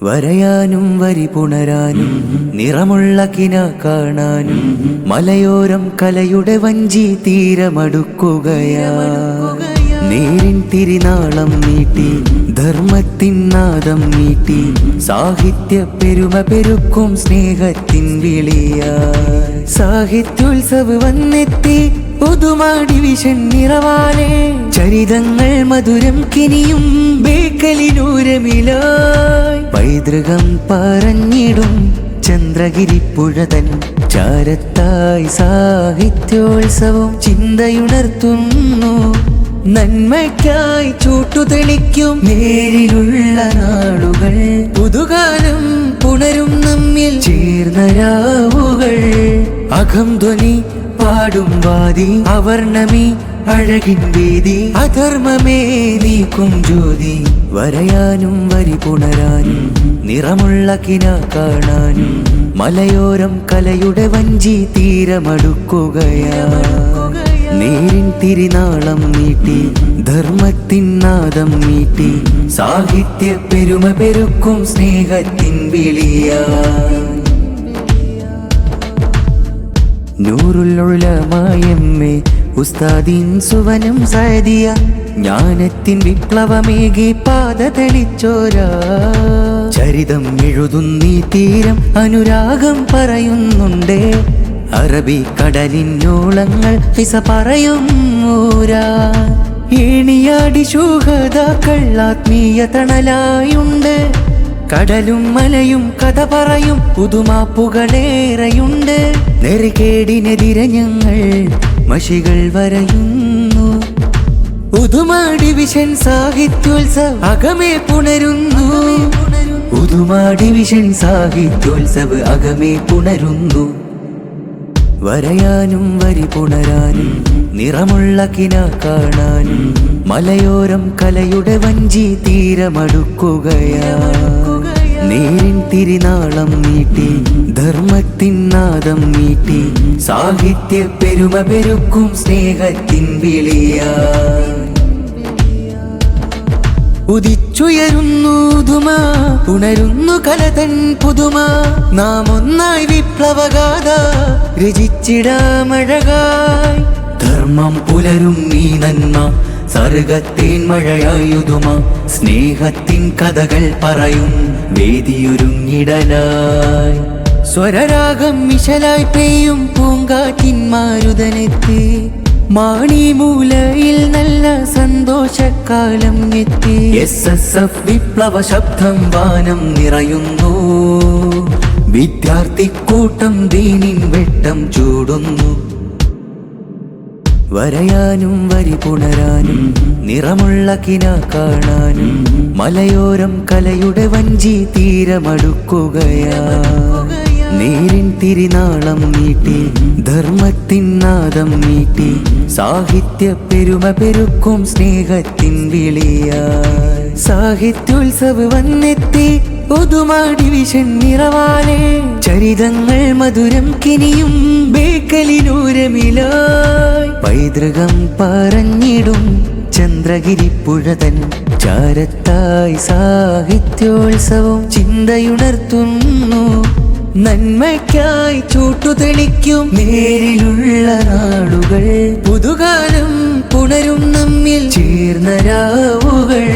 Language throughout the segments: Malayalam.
വരയാനും വരി പുണരാനും നിറമുള്ള കിന കാണാനും മലയോരം കലയുടെ വഞ്ചി തീരമടുക്കുകയാ. നേരിൻ തിരിനാളം നീട്ടി ധർമ്മത്തിൻ നാദം നീട്ടി സാഹിത്യ പെരുമ പെരുക്കും സ്നേഹത്തിൻ വിളിയാ. സാഹിത്യോത്സവ് വന്നെത്തി പുതുമാ ഡിവിഷൻ നിറവാലെ ചരിതങ്ങൾ മധുരം കിനിയും ബേക്കലിനൂരമിലായി പൈതൃകം പറഞ്ഞിടും ചന്ദ്രഗിരിപ്പുഴതൻ ചാരത്തായി സാഹിത്യോത്സവം ചിന്തയുണർത്തുന്നു. നന്മയ്ക്കായി ചൂട്ടുതെളിക്കും നേരിലുള്ള നാളുകൾ പുതുകാലം പുണരും നമ്മിൽ ചേർന്ന രാവുകൾ. അകം ധ്വനി പാടും വാദി അവർണമി അഴകിൻ വേദി അധർമ്മമേ നീക്കും ജ്യോതി. വരയാനും വരി പുണരാനും നിറമുള്ള കിന കാണാനും മലയോരം കലയുടെ വഞ്ചി തീരമടുക്കുകയാ. നേരിൻ തിരിനാളം നീട്ടി ധർമ്മത്തിൻ നാദം നീട്ടി സാഹിത്യ പെരുമ പെരുക്കും സ്നേഹത്തിൻ വിളിയാ. നൂറുൽ ഉലമായമ്മേ ഉസ്താദിൻ സുവനം സഅദിയ ജ്ഞാനത്തിൻ വിപ്ലവമേകി പാത തെളിച്ചോരാ. ചരിതം എഴുതുന്നീ തീരം അനുരാഗം പറയുന്നുണ്ടേ. അറബി കടലിന്നോളങ്ങൾ ഹിസ പറയും ഊരാ. ഏണിയാടി ശൂഹദാക്കൾ ആത്മീയ തണലായുണ്ട്. കടലും മലയും കഥ പറയും പുതുമാപ്പുകളേറെയുണ്ട്. നെറുകേടിനെതിരെ ഞങ്ങൾ മഷികൾ വരയുന്നു. പുതുമാ ഡിവിഷൻ സാഹിത്യോത്സവ് അകമേ പുണരുന്നു. പുതുമാ ഡിവിഷൻ സാഹിത്യോത്സവ് അകമേ പുണരുന്നു. വരയാനും വരി പുണരാനും നിറമുള്ള കിന കാണാനും മലയോരം കലയുടെ വഞ്ചി തീരമടുക്കുകയാ. നേരിൻ തിരിനാളം നീട്ടി ധർമ്മത്തിൻ നാദം നീട്ടി സാഹിത്യ പെരുമ പെരുക്കും സ്നേഹത്തിൻ വിളിയാ. ഉദിച്ചുയരുന്നു ധുമ ഉണരുന്നു കലതൻ പുതുമ. നാം ഒന്നായി വിപ്ലവഗാഥ രചിച്ചിടാമഴകായി. ധർമ്മം പുലരും നീ നന്മ സർഗത്തേൻ മഴയായുതുമ. സ്നേഹത്തിൻ കഥകൾ പറയും വേദിയൊരുങ്ങിടലായി. സ്വരരാഗം മിശലായി പെയ്യും പൂങ്കാറ്റിൻ മാരുതനെത്തി. മാണിമൂലയിൽ നല്ല സന്തോഷക്കാലം എത്തി. SSF വിപ്ലവ ശബ്ദം വാനം നിറയുന്നു. വിദ്യാർത്ഥിക്കൂട്ടം ദീനിൻ വെട്ടം ചൂടുന്നു. വരയാനും വരി പുണരാനും നിറമുള്ള കിന കാണാനും മലയോരം കലയുടെ വഞ്ചി തീരമടുക്കുകയാ. നേരിൻ തിരിനാളം നീട്ടി ധർമ്മത്തിൻ നാദം നീട്ടി സാഹിത്യ പെരുമ പെരുക്കും സ്നേഹത്തിൻ വിളിയാ. സാഹിത്യോത്സവ് വന്നെത്തി പുതുമാ ഡിവിഷൻ നിറവാലെ ചരിതങ്ങൾ മധുരം കിനിയും ബേക്കലിനൂരമിലായി പൈതൃകം പറഞ്ഞിടും ചന്ദ്രഗിരിപ്പുഴതൻ ചാരത്തായി സാഹിത്യോത്സവം ചിന്തയുണർത്തുന്നു. നന്മയ്ക്കായി ചൂട്ടുതെളിക്കും നേരിലുള്ള നാളുകൾ പുതുകാലം പുണരും നമ്മിൽ ചേർന്ന രാവുകൾ.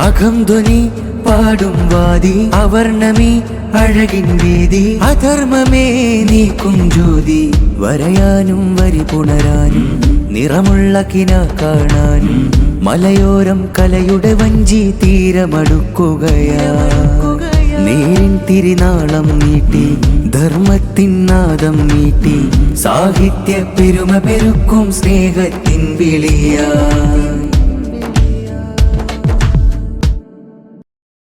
അകം ധ്വനി പാടും വാദി അവർണമി അഴകിൻ വേദി അധർമ്മമേ നീക്കും ജ്യോതി. വരയാനും വരി പുണരാനും നിറമുള്ള കിന കാണാനും മലയോരം കലയുടെ വഞ്ചി തീരമടുക്കുകയാ. നേരിൻ തിരിനാളം നീട്ടി ധർമ്മത്തിൻ നാദം നീട്ടി സാഹിത്യ പെരുമ പെരുക്കും സ്നേഹത്തിൻ വിളിയാ.